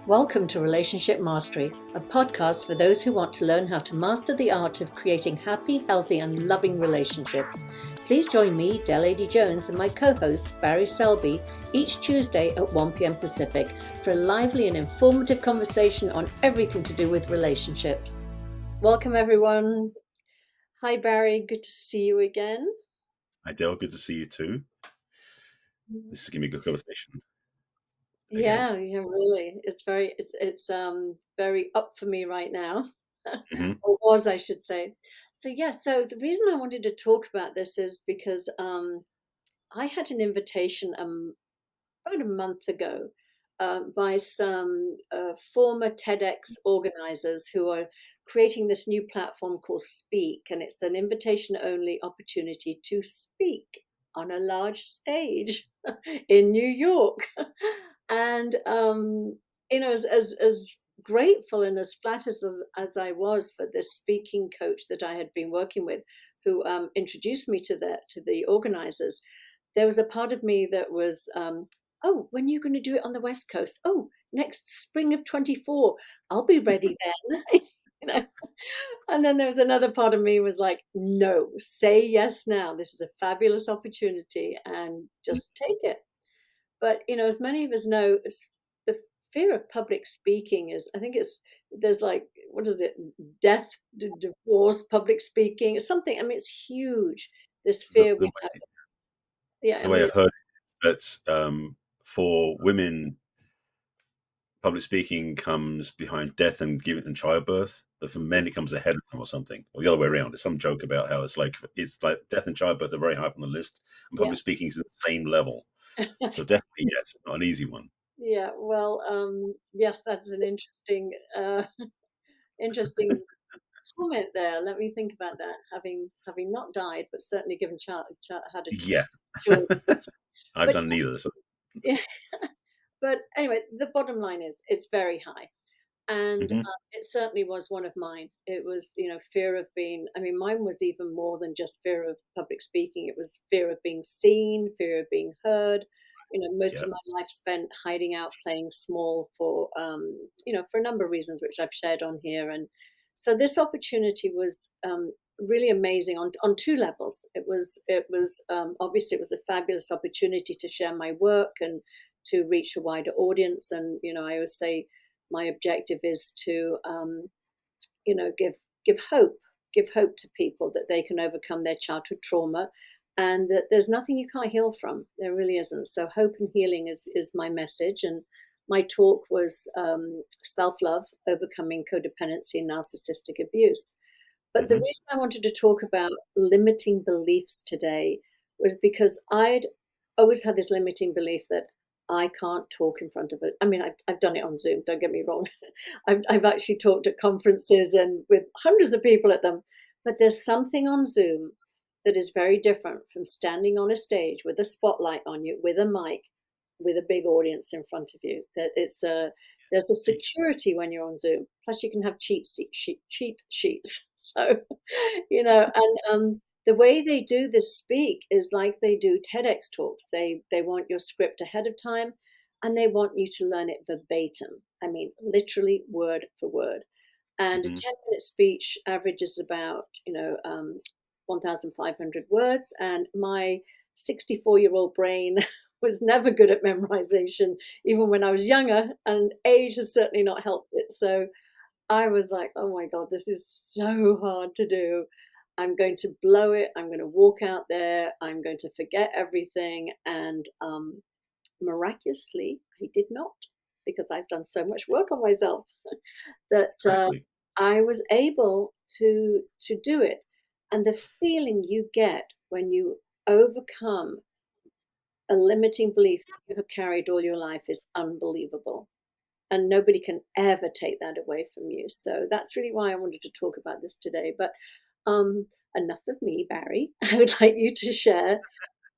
Welcome to Relationship Mastery, a podcast for those who want to learn how to master the art of creating happy, healthy, and loving relationships. Please join me, Adey-Jones, and my co-host, Barry Selby, each Tuesday at 1 p.m. Pacific for a lively and informative conversation on everything to do with relationships. Welcome, everyone. Hi, Barry. Good to see you again. Hi, Dale. Good to see you too. This is going to be a good conversation. Yeah, really. It's very up for me right now, or was, I should say. So the reason I wanted to talk about this is because I had an invitation about a month ago by some former TEDx organizers who are creating this new platform called Speak, and it's an invitation-only opportunity to speak on a large stage in New York. And as grateful and as flattered as I was for this speaking coach that I had been working with, who introduced me to the organizers, there was a part of me that was, oh, when are you going to do it on the West Coast? Oh, next spring of 24. I'll be ready then. And then there was another part of me was like, no, say yes now. This is a fabulous opportunity and just take it. But, as many of us know, the fear of public speaking is, I think there's like, what is it? Death, divorce, public speaking, something. I mean, it's huge. This fear we have. Yeah. The way I've heard it is that for women, public speaking comes behind death and childbirth, but for men, it comes ahead of them or something, or the other way around. There's some joke about how it's like death and childbirth are very high up on the list, and public speaking is at the same level. So definitely, yes, not an easy one. Yeah, well, yes, that's an interesting comment there. Let me think about that. Having not died, but certainly given had a Yeah, children. I've But done neither. So. yeah, but anyway, the bottom line is it's very high, and it certainly was one of mine. It was, fear of being. I mean, mine was even more than just fear of public speaking. It was fear of being seen, fear of being heard. Most of my life spent hiding out, playing small for a number of reasons, which I've shared on here. And so this opportunity was really amazing on two levels. It was obviously it was a fabulous opportunity to share my work and to reach a wider audience. And I always say my objective is to give hope to people that they can overcome their childhood trauma, and that there's nothing you can't heal from. There really isn't. So hope and healing is my message. And my talk was self-love, overcoming codependency and narcissistic abuse. But the reason I wanted to talk about limiting beliefs today was because I'd always had this limiting belief that I can't talk in front of it. I mean, I've done it on Zoom, don't get me wrong. I've actually talked at conferences and with hundreds of people at them. But there's something on Zoom that is very different from standing on a stage with a spotlight on you, with a mic, with a big audience in front of you. That there's a security when you're on Zoom. Plus, you can have cheat sheets. So, and the way they do this speak is like they do TEDx talks. They want your script ahead of time, and they want you to learn it verbatim. I mean, literally word for word. And a 10-minute speech averages about 1,500 words, and my 64-year-old brain was never good at memorization, even when I was younger, and age has certainly not helped it. So I was like, oh my God, this is so hard to do. I'm going to blow it. I'm going to walk out there. I'm going to forget everything. And miraculously, I did not, because I've done so much work on myself that I was able to do it. And the feeling you get when you overcome a limiting belief that you have carried all your life is unbelievable. And nobody can ever take that away from you. So that's really why I wanted to talk about this today. But enough of me, Barry. I would like you to share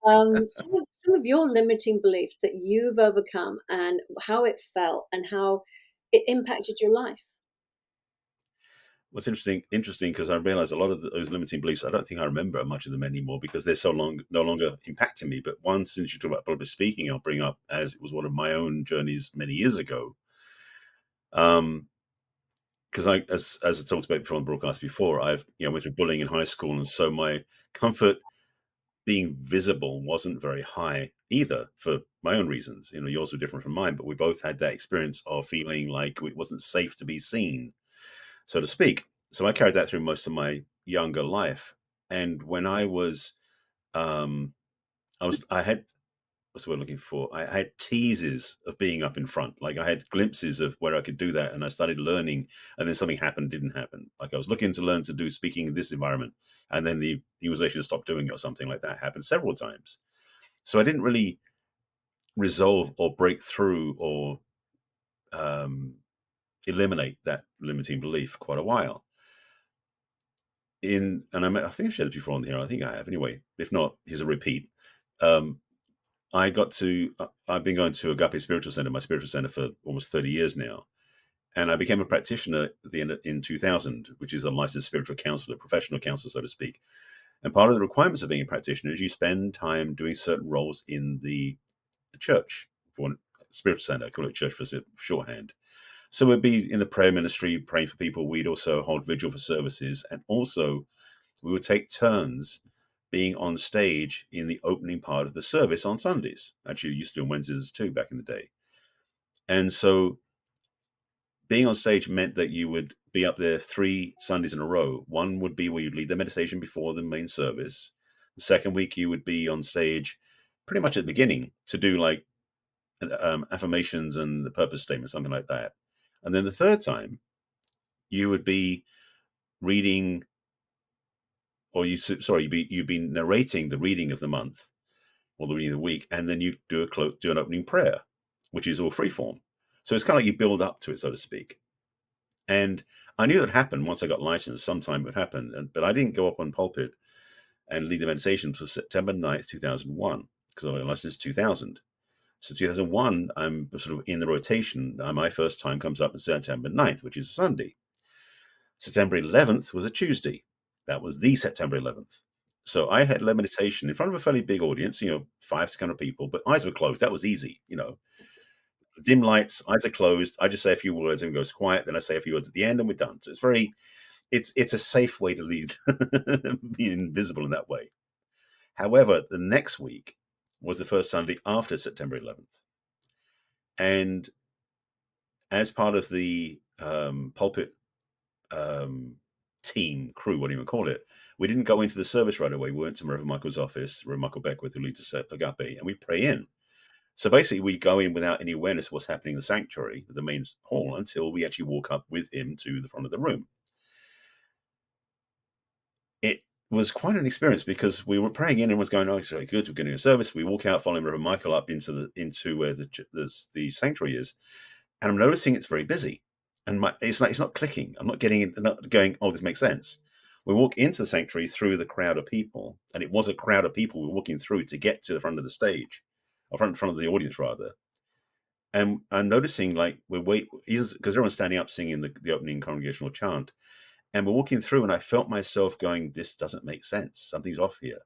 some of your limiting beliefs that you've overcome and how it felt and how it impacted your life. What's interesting because I realize a lot of those limiting beliefs, I don't think I remember much of them anymore because they're no longer impacting me. But since you talk about public speaking, I'll bring up, as it was one of my own journeys many years ago. Because as I talked about before on the broadcast before, went through bullying in high school, and so my comfort being visible wasn't very high either for my own reasons. Yours were different from mine, but we both had that experience of feeling like it wasn't safe to be seen, so to speak. So I carried that through most of my younger life. And when um, I had, what's the word I'm looking for? I had teases of being up in front. Like I had glimpses of where I could do that, and I started learning, and then something happened, didn't happen. Like I was looking to learn to do speaking in this environment, and then the organization stopped doing it, or something like that happened several times. So I didn't really resolve or break through or um, eliminate that limiting belief for quite a while. I think I've shared this before on here. I think I have anyway. If not, here's a repeat. Um, I've been going to Agape Spiritual Center, my spiritual center, for almost 30 years now. And I became a practitioner at the end in 2000, which is a licensed spiritual counselor, professional counselor, so to speak. And part of the requirements of being a practitioner is you spend time doing certain roles in the church, or spiritual center, I call it church for shorthand. So we'd be in the prayer ministry, praying for people. We'd also hold vigil for services. And also, we would take turns being on stage in the opening part of the service on Sundays. Actually, we used to do on Wednesdays too back in the day. And so being on stage meant that you would be up there 3 Sundays in a row. One would be where you'd lead the meditation before the main service. The second week, you would be on stage pretty much at the beginning to do like affirmations and the purpose statement, something like that. And then the third time, you would be reading, or you'd be narrating the reading of the month or the reading of the week, and then you do an opening prayer, which is all freeform. So it's kind of like you build up to it, so to speak. And I knew it would happen once I got licensed. Sometime it would happen, but I didn't go up on pulpit and lead the meditation until September 9th, 2001, because I got licensed 2000. So 2001, I'm sort of in the rotation. My first time comes up on September 9th, which is a Sunday. September 11th was a Tuesday. That was the September 11th. So I had led meditation in front of a fairly big audience, 500-600 people, but eyes were closed. That was easy. Dim lights, eyes are closed. I just say a few words and it goes quiet. Then I say a few words at the end and we're done. So it's a safe way to lead, being visible in that way. However, the next week was the first Sunday after September 11th. And as part of the pulpit team, crew, what do you call it, we didn't go into the service right away. We went to Reverend Michael's office, Reverend Michael Beckwith, who leads Agape, and we pray in. So basically, we go in without any awareness of what's happening in the sanctuary, the main hall, until we actually walk up with him to the front of the room. It was quite an experience because we were praying in, and everyone's going, "Oh, it's really good. We're going to a service." We walk out, following Reverend Michael up into where the sanctuary is, and I'm noticing it's very busy, and it's not clicking. I'm not getting it, not going, "Oh, this makes sense." We walk into the sanctuary through the crowd of people, and it was a crowd of people we were walking through to get to the front of the stage, or front of the audience rather. And I'm noticing like because everyone's standing up singing the opening congregational chant, and we're walking through, and I felt myself going, "This doesn't make sense. Something's off here."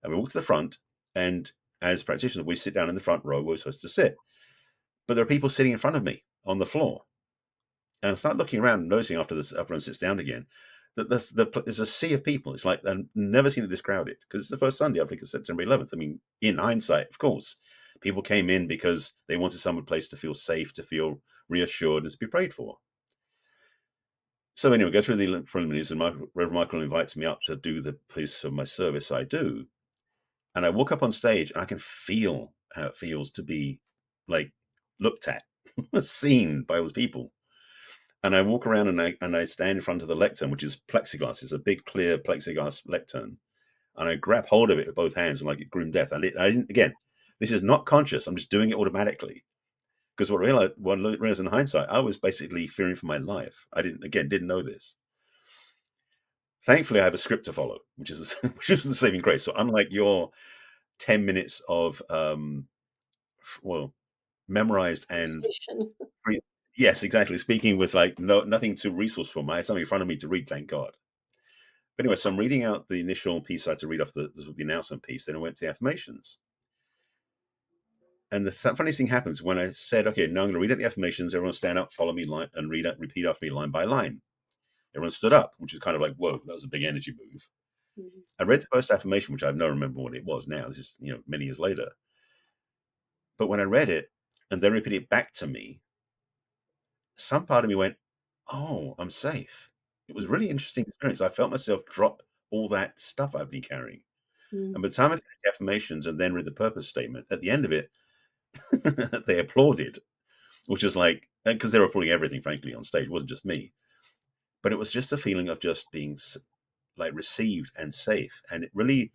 And we walk to the front, and as practitioners, we sit down in the front row where we're supposed to sit. But there are people sitting in front of me on the floor. And I start looking around and noticing after everyone sits down again that there's a sea of people. It's like I've never seen it this crowded because it's the first Sunday, I think it's September 11th. I mean, in hindsight, of course, people came in because they wanted some place to feel safe, to feel reassured, and to be prayed for. So anyway, go through the preliminaries, and Reverend Michael invites me up to do the piece of my service I do. And I walk up on stage, and I can feel how it feels to be like looked at, seen by those people. And I walk around and I stand in front of the lectern, which is plexiglass. It's a big, clear plexiglass lectern. And I grab hold of it with both hands and like grim death. I didn't, again, this is not conscious. I'm just doing it automatically. Because what I realized in hindsight, I was basically fearing for my life. I didn't know this. Thankfully, I have a script to follow, which is the saving grace. So unlike your 10 minutes of, memorized and yes, exactly. Speaking with like nothing too resourceful. I had something in front of me to read, thank God. But anyway, so I'm reading out the initial piece I had to read off the announcement piece. Then I went to the affirmations. And the funniest thing happens when I said, okay, now I'm going to read out the affirmations. Everyone stand up, follow me line, and repeat after me line by line. Everyone stood up, which is kind of like, whoa, that was a big energy move. Mm-hmm. I read the first affirmation, which I have no remember what it was now. This is, many years later. But when I read it and then repeated it back to me, some part of me went, oh, I'm safe. It was really interesting experience. I felt myself drop all that stuff I've been carrying. Mm-hmm. And by the time I finished the affirmations and then read the purpose statement, at the end of it, they applauded, which is like, because they were applauding everything, frankly, on stage. It wasn't just me. But it was just a feeling of just being like received and safe. And it really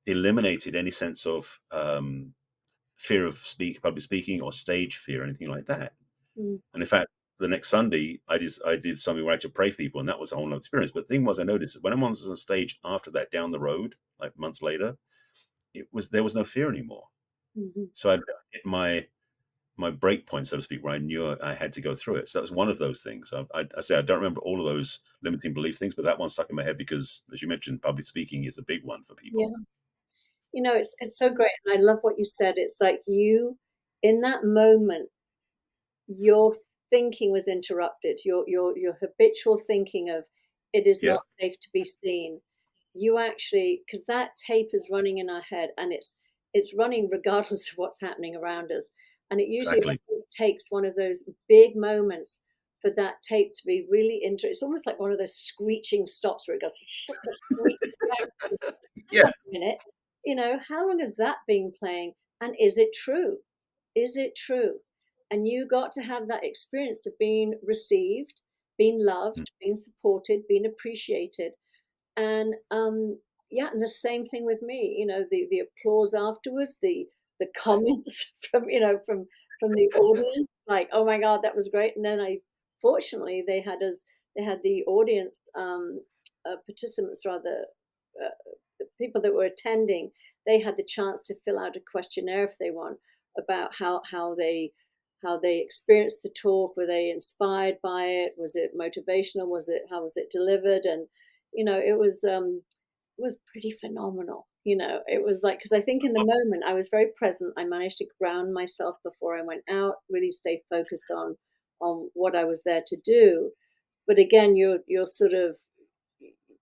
eliminated any sense of fear of public speaking or stage fear or anything like that. Mm-hmm. And in fact, the next Sunday, I did something where I had to pray for people, and that was a whole other experience. But the thing was, I noticed that when I'm on stage after that, down the road, like months later, there was no fear anymore. Mm-hmm. So I hit my break point, so to speak, where I knew I had to go through it. So that was one of those things. I say I don't remember all of those limiting belief things, but that one stuck in my head because, as you mentioned, public speaking is a big one for people. Yeah. It's so great. And I love what you said. It's like in that moment, your thinking was interrupted. Your habitual thinking of it is Yeah, not safe to be seen. You actually, because that tape is running in our head, and it's running regardless of what's happening around us. And it usually exactly. takes one of those big moments for that tape to be really It's almost like one of those screeching stops where it goes screech. Hang Yeah, on a minute. How long has that been playing? And is it true? Is it true? And you got to have that experience of being received, being mm, loved, being supported, being appreciated. And yeah, and the same thing with me, the applause afterwards, the comments from the audience, like, oh my God, that was great. And then fortunately they had the audience participants, rather, the people that were attending, they had the chance to fill out a questionnaire if they want, about how they experienced the talk. Were they inspired by it? Was it motivational? How was it delivered? And it was pretty phenomenal. It was like, because I think in the moment I was very present. I managed to ground myself before I went out, really stay focused on what I was there to do. But again, you're sort of,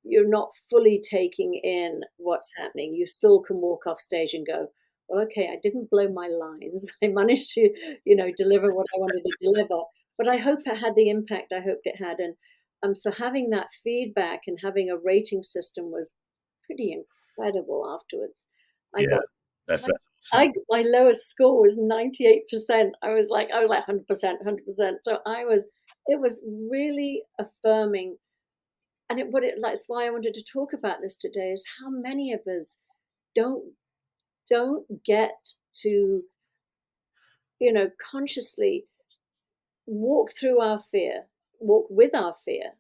you're not fully taking in what's happening. You still can walk off stage and go, well, okay, I didn't blow my lines. I managed to, deliver what I wanted to deliver. But I hope it had the impact I hoped it had. And so having that feedback and having a rating system was pretty incredible afterwards. I yeah, got that's I, awesome. my lowest score was 98%. I was like 100%, 100%. So it was really affirming. And that's why I wanted to talk about this today, is how many of us don't get to, consciously walk through our fear, walk with our fear.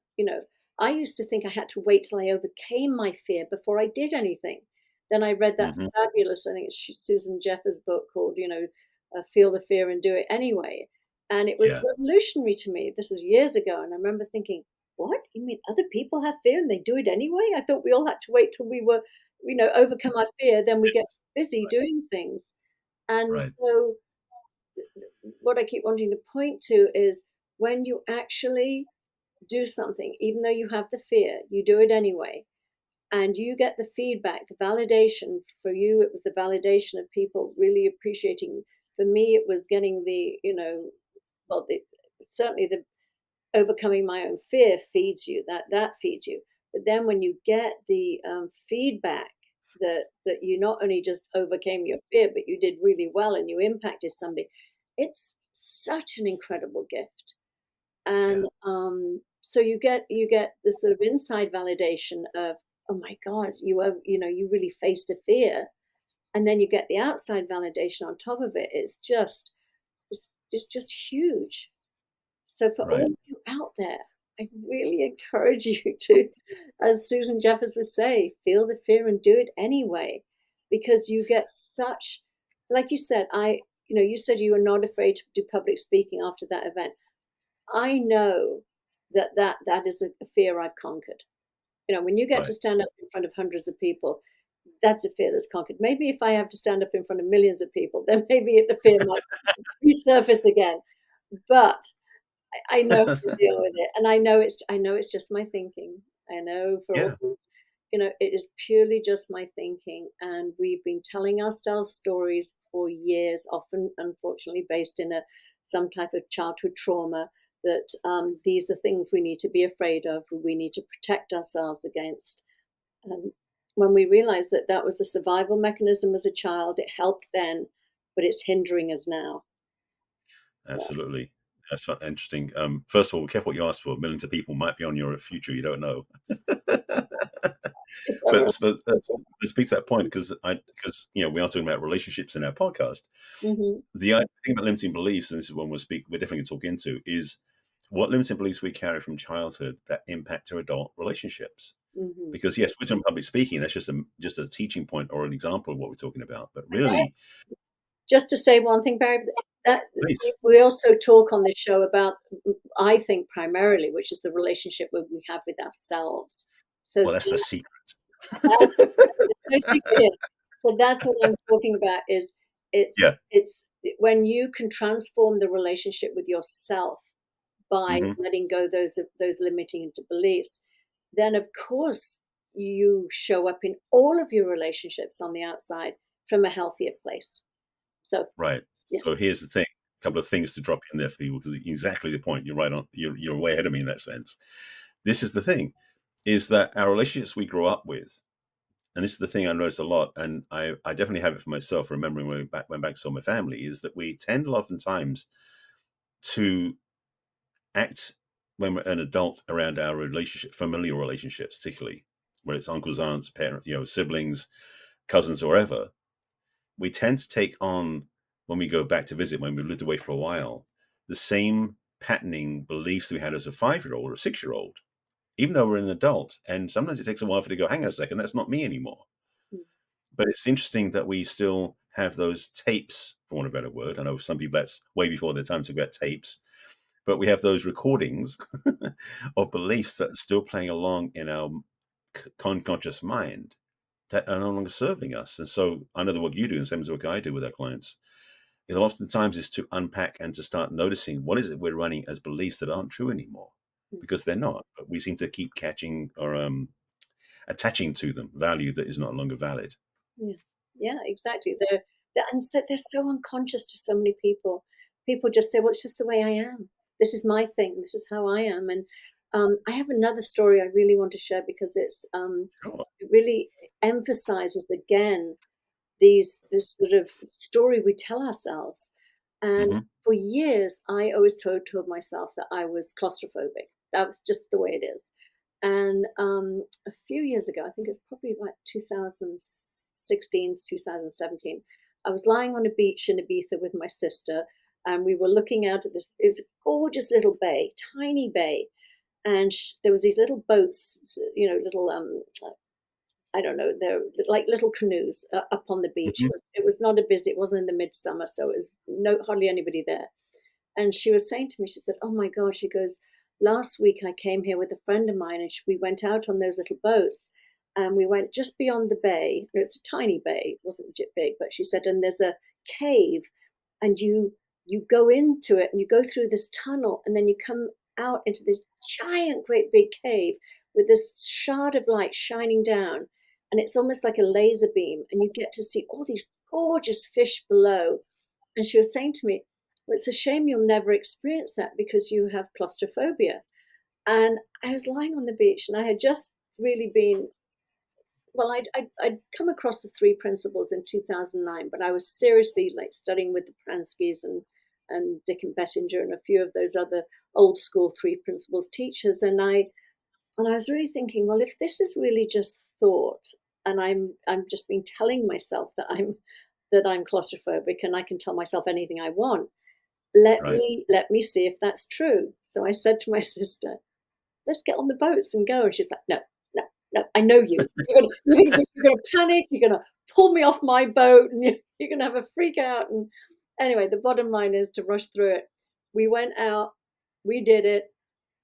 I used to think I had to wait till I overcame my fear before I did anything. Then I read that Hmm. fabulous, I think it's Susan Jeffers' book called, Feel the Fear and Do It Anyway. And it was Yeah, revolutionary to me. This was years ago. And I remember thinking, what? You mean other people have fear and they do it anyway? I thought we all had to wait till we were, overcome our fear, then we get busy doing things. And right. so what I keep wanting to point to is, when you actually do something, even though you have the fear, you do it anyway, and you get the feedback, the validation. For you, it was the validation of people really appreciating. For me, it was getting well, certainly the overcoming my own fear feeds you. That feeds you. But then when you get the feedback that you not only just overcame your fear, but you did really well and you impacted somebody, it's such an incredible gift. Yeah, And so you get this sort of inside validation of, oh my God, you really faced a fear. And then you get the outside validation on top of it. It's just huge. So for all right. of you out there, I really encourage you to, as Susan Jeffers would say, feel the fear and do it anyway, because you get such, like you said, you said you were not afraid to do public speaking after that event. I know that is a fear I've conquered. When you get to Right. stand up in front of hundreds of people, that's a fear that's conquered. Maybe if I have to stand up in front of millions of people, then maybe the fear might resurface again. But I know how to deal with it, and I know it's just my thinking. I know for all Yeah, these, it is purely just my thinking, and we've been telling ourselves stories for years, often unfortunately based in some type of childhood trauma. That these are things we need to be afraid of, we need to protect ourselves against. And when we realized that that was a survival mechanism as a child, it helped then, but it's hindering us now. Yeah. absolutely. That's interesting. First of all, be careful what you ask for. Millions of people might be on your future. You don't know. But speak to that point because we are talking about relationships in our podcast. Hmm. The thing about limiting beliefs, and this is one we're definitely going to talk into, is what limiting beliefs we carry from childhood that impact our adult relationships. Hmm. Because yes, we're talking public speaking. That's just a teaching point or an example of what we're talking about. But really, Just to say one thing, Barry, that please, we also talk on this show about, I think primarily, which is the relationship that we have with ourselves. So well, that's the secret. there's no secret here. So that's what I'm talking about. Is Yeah. it's when you can transform the relationship with yourself by Hmm. letting go those limiting beliefs, then of course you show up in all of your relationships on the outside from a healthier place. So Right. So yes. here's the thing. A couple of things to drop in there for you because exactly the point. You're right on. You're way ahead of me in that sense. This is the thing, is that our relationships we grow up with, and this is the thing I notice a lot, and I definitely have it for myself. Remembering when went back to my family, is that we tend oftentimes to act when we're an adult around our relationship, familiar relationships, particularly where it's uncles, aunts, parents, siblings, cousins, or whatever. We tend to take on when we go back to visit when we've lived away for a while the same patterning beliefs we had as a 5-year-old or a 6-year-old, even though we're an adult. And sometimes it takes a while for to go, hang on a second, that's not me anymore. But it's interesting that we still have those tapes, for want of a better word. I know for some people that's way before their time to talk about tapes, but we have those recordings of beliefs that are still playing along in our unconscious mind that are no longer serving us. And so I know the work you do, and same as the work I do with our clients, is oftentimes is to unpack and to start noticing what is it we're running as beliefs that aren't true anymore, because they're not. But we seem to keep catching or attaching to them value that is not longer valid. Yeah, yeah, exactly. And so they're so unconscious to so many people. People just say, "Well, it's just the way I am. This is my thing. This is how I am." And I have another story I really want to share because Sure. it really emphasizes again this sort of story we tell ourselves. And Hmm. for years, I always told myself that I was claustrophobic. That was just the way it is. And a few years ago, I think it's probably about 2016, 2017, I was lying on a beach in Ibiza with my sister, and we were looking out at this. It was a gorgeous little bay, tiny bay, and there was these little boats, little I don't know, they're like little canoes up on the beach. Hmm. It was not a busy. It wasn't in the midsummer, so it was hardly anybody there. And she was saying to me, she said, "Oh my God," she goes, "last week I came here with a friend of mine, and we went out on those little boats, and we went just beyond the bay. And it's a tiny bay, it wasn't big, but she said, and there's a cave, and you go into it, and you go through this tunnel, and then you come out into this giant, great big cave with this shard of light shining down, and it's almost like a laser beam, and you get to see all these gorgeous fish below." And she was saying to me, "Well, it's a shame you'll never experience that because you have claustrophobia." And I was lying on the beach, and I had just really been, well, I'd come across the three principles in 2009, but I was seriously like studying with the Pranskys and Dick and Bettinger and a few of those other old school three principles teachers. And I was really thinking, well, if this is really just thought, and I'm just been telling myself that I'm claustrophobic and I can tell myself anything I want, Right. let me see if that's true. So I said to my sister, "Let's get on the boats and go." And she was like, "No, no, no, I know you. You're gonna panic, you're gonna pull me off my boat, and you're gonna have a freak out." And anyway, the bottom line is to rush through it. We went out, we did it.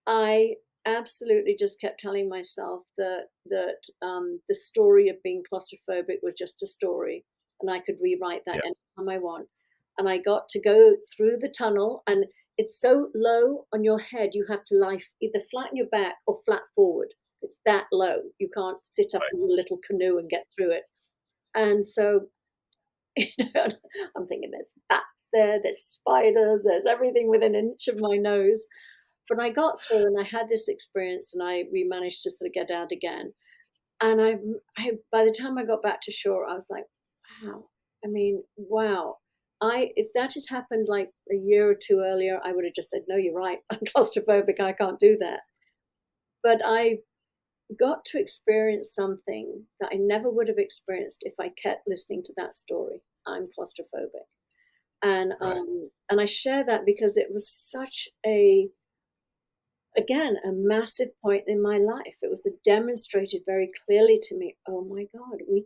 I absolutely just kept telling myself that the story of being claustrophobic was just a story, and I could rewrite that Yeah, anytime I want. And I got to go through the tunnel, and it's so low on your head, you have to lie either flat on your back or flat forward. It's that low. You can't sit up right. in your little canoe and get through it. And so, you know, I'm thinking there's bats there, there's spiders, there's everything within an inch of my nose. But I got through and I had this experience, and we managed to sort of get out again. And I by the time I got back to shore, I was like, wow. I mean, wow. If that had happened like a year or two earlier, I would have just said, no, you're right. I'm claustrophobic. I can't do that. But I got to experience something that I never would have experienced if I kept listening to that story. I'm claustrophobic. Right. And I share that because it was such a, again, a massive point in my life. It was demonstrated very clearly to me, oh my God, we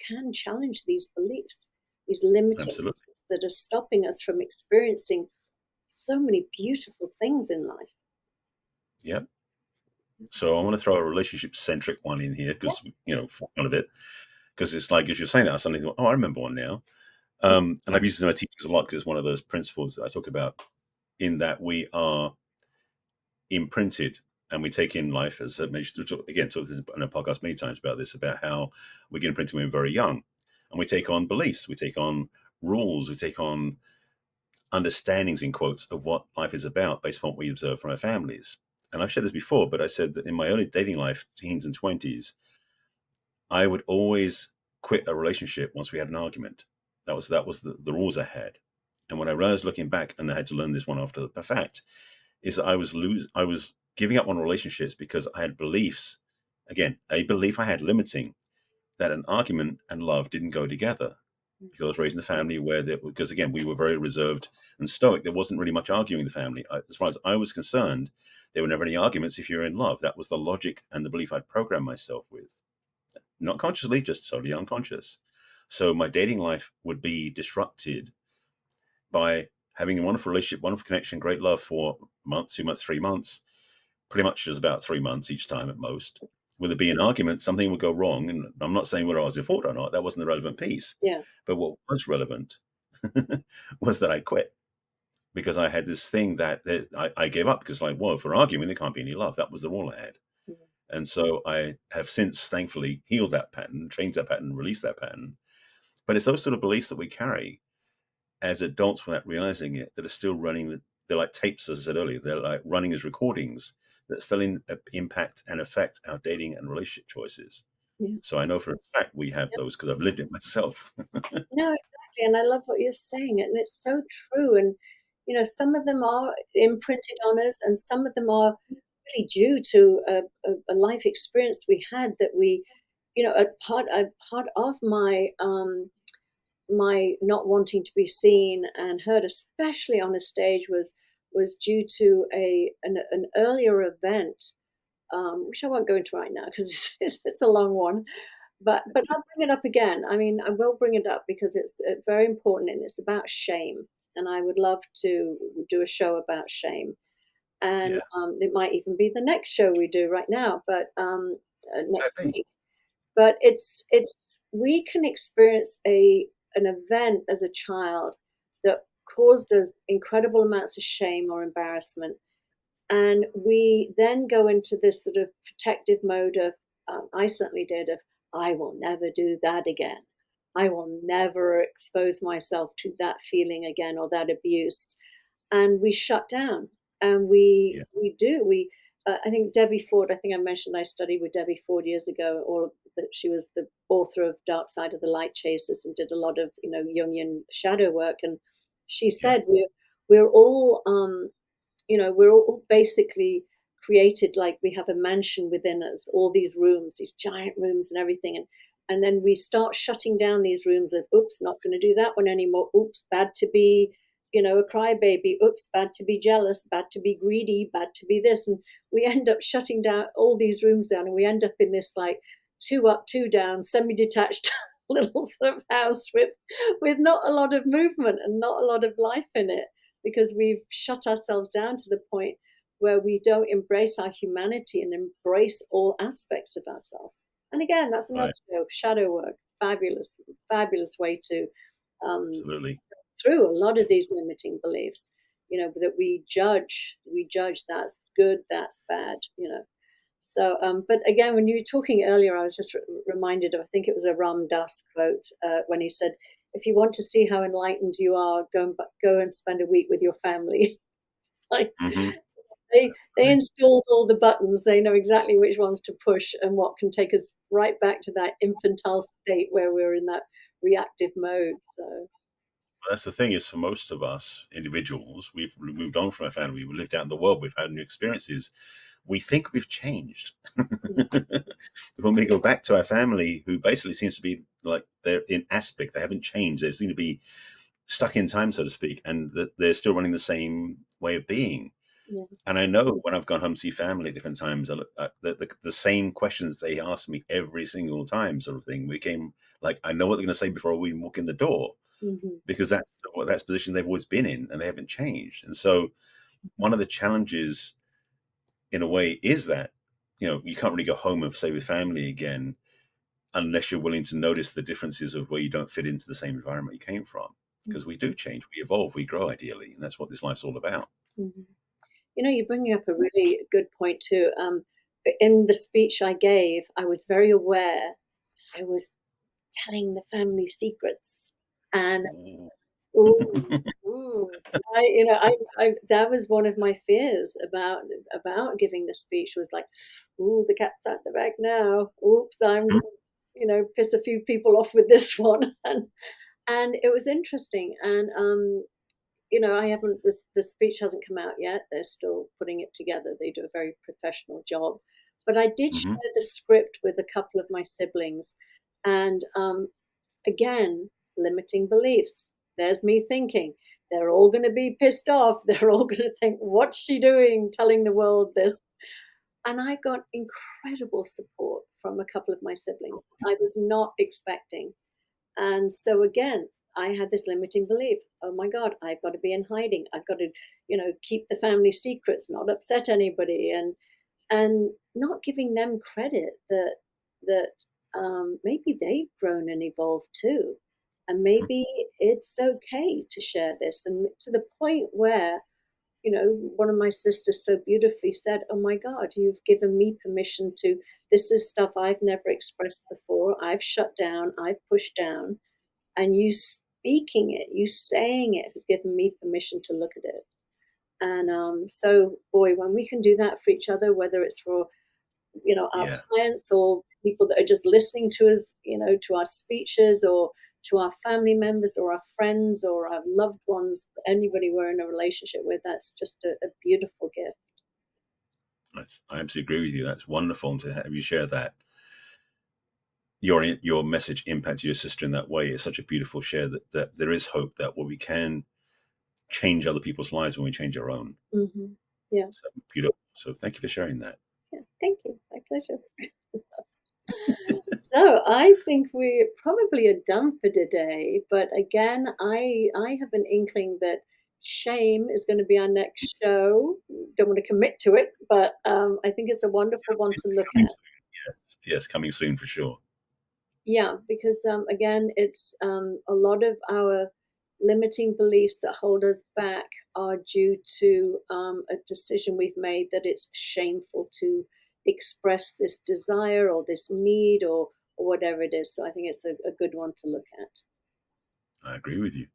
can challenge these beliefs, these limiting Absolutely. beliefs that are stopping us from experiencing so many beautiful things in life. Yeah. So I want to throw a relationship centric one in here Yeah. because, for fun of it, because it's like, as you're saying that, I suddenly thought, oh, I remember one now. And I've used it in my teachers a lot because it's one of those principles that I talk about, in that we are imprinted and we take in life as again, talked in a podcast many times about this, about how we get imprinted when we're very young, and we take on beliefs, we take on rules, we take on understandings, in quotes, of what life is about based on what we observe from our families. And I've shared this before, but I said that in my early dating life, teens and 20s, I would always quit a relationship once we had an argument. That was the rules I had. And when I realized, looking back, and I had to learn this one after the fact, is that I was giving up on relationships because I had beliefs. Again, a belief I had limiting, that an argument and love didn't go together. Because I was raised in a family because again, we were very reserved and stoic. There wasn't really much arguing in the family. As far as I was concerned, there were never any arguments if you're in love. That was the logic and the belief I'd programmed myself with. Not consciously, just totally unconscious. So my dating life would be disrupted by having a wonderful relationship, wonderful connection, great love for a month, 2 months, 3 months. Pretty much it was about 3 months each time at most. Would there be an argument, something would go wrong. And I'm not saying whether I was in fault or not. That wasn't the relevant piece. Yeah. But what was relevant was that I quit, because I had this thing that I gave up because, like, well, if we're arguing, there can't be any love. That was the rule I had. Yeah. And so I have since thankfully healed that pattern, changed that pattern, released that pattern. But it's those sort of beliefs that we carry as adults without realizing it that are still running. They're like tapes, as I said earlier. They're like running as recordings that still impact and affect our dating and relationship choices. Yeah. So I know for a fact we have those because I've lived it myself. No, exactly. And I love what you're saying. And it's so true. And, some of them are imprinted on us, and some of them are really due to a life experience we had that a part of my not wanting to be seen and heard, especially on a stage, was due to an earlier event, which I won't go into right now because it's a long one. But I'll bring it up again. I mean, I will bring it up because it's very important, and it's about shame. And I would love to do a show about shame. And Yeah. it might even be the next show we do right now, but I next think. week. But it's we can experience an event as a child that caused us incredible amounts of shame or embarrassment, and we then go into this sort of protective mode of, I certainly did, of, I will never do that again. I will never expose myself to that feeling again or that abuse. And we shut down. And Yeah. I think Debbie Ford, I think I mentioned I studied with Debbie Ford years ago, or that she was the author of Dark Side of the Light Chasers and did a lot of, Jungian shadow work. And she Yeah. said, we're all, we're all basically created like we have a mansion within us, all these rooms, these giant rooms and everything. And then we start shutting down these rooms of, oops, not going to do that one anymore. Oops, bad to be, a crybaby. Oops, bad to be jealous, bad to be greedy, bad to be this. And we end up shutting down all these rooms down, and we end up in this like two up, two down, semi-detached little sort of house with not a lot of movement and not a lot of life in it, because we've shut ourselves down to the point where we don't embrace our humanity and embrace all aspects of ourselves. And again, that's another Right. show, shadow work, fabulous, fabulous way to um, Absolutely. through a lot of these limiting beliefs. That we judge that's good, that's bad. So, but again, when you were talking earlier, I was just reminded of, I think it was a Ram Dass quote when he said, "If you want to see how enlightened you are, go and spend a week with your family." It's like Hmm. they installed all the buttons. They know exactly which ones to push and what can take us right back to that infantile state where we're in that reactive mode. So, That's the thing is, for most of us individuals, we've moved on from our family. We've lived out in the world. We've had new experiences. We think we've changed. yeah, When we go back to our family, who basically seems to be like they're in aspect, they haven't changed. They seem to be stuck in time, so to speak, and that they're still running the same way of being. yeah, And I know when I've gone home to see family different times, I look at the same questions they ask me every single time, sort of thing. We came like, I know what they're going to say before we even walk in the door, hmm, because that's the position they've always been in, and they haven't changed. And so one of the challenges, in a way, is that you can't really go home and say with family again unless you're willing to notice the differences of where you don't fit into the same environment you came from. Because we do change, we evolve, we grow, ideally, and that's what this life's all about. hmm. You're bringing up a really good point too. In the speech I gave, I was very aware I was telling the family secrets, and Ooh. ooh, ooh, that was one of my fears about giving the speech, was like, ooh, the cat's out the bag now. Oops, I'm gonna piss a few people off with this one, and it was interesting, and I haven't, the speech hasn't come out yet. They're still putting it together. They do a very professional job. But I did Hmm. share the script with a couple of my siblings. And again, limiting beliefs. There's me thinking, they're all going to be pissed off. They're all going to think, what's she doing telling the world this? And I got incredible support from a couple of my siblings I was not expecting. And so again, I had this limiting belief. Oh my God, I've got to be in hiding. I've got to, keep the family secrets, not upset anybody, and not giving them credit that maybe they've grown and evolved too, and maybe it's okay to share this, and to the point where one of my sisters so beautifully said, "Oh my God, you've given me permission to. This is stuff I've never expressed before. I've shut down. I've pushed down." And you speaking it, you saying it has given me permission to look at it. And so, boy, when we can do that for each other, whether it's for our Yeah. clients or people that are just listening to us, to our speeches, or to our family members or our friends or our loved ones, anybody we're in a relationship with, that's just a beautiful gift. I absolutely agree with you. That's wonderful, and to have you share that your message impacted your sister in that way is such a beautiful share, that there is hope that we can change other people's lives when we change our own. Hmm. Yeah, So beautiful. So thank you for sharing that. yeah. Thank you. My pleasure. So I think we probably are done for today. But again, I have an inkling that shame is going to be our next show. Don't want to commit to it, but I think it's a wonderful one to look Coming at. soon. Yes, yes, coming soon for sure. Yeah, because again, it's a lot of our limiting beliefs that hold us back are due to a decision we've made that it's shameful to express this desire or this need, or whatever it is. So I think it's a good one to look at. I agree with you.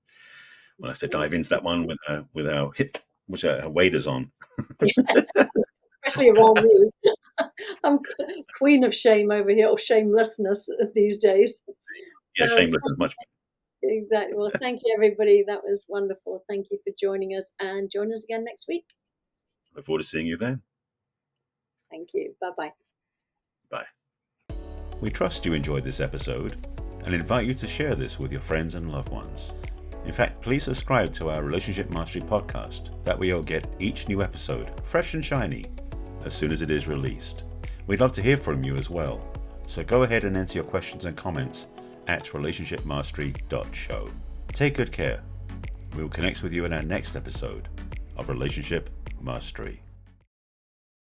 We'll have to Yeah. dive into that one with our hip, which our waders on. Especially around me. I'm queen of shame over here, or shamelessness these days. Yeah, So shameless is much. exactly. Well, thank you, everybody. That was wonderful. Thank you for joining us, and join us again next week. Look forward to seeing you then. Thank you. Bye bye. Bye. We trust you enjoyed this episode and invite you to share this with your friends and loved ones. In fact, please subscribe to our Relationship Mastery podcast. That way you'll get each new episode fresh and shiny as soon as it is released. We'd love to hear from you as well, so go ahead and enter your questions and comments at relationshipmastery.show. Take good care. We will connect with you in our next episode of Relationship Mastery.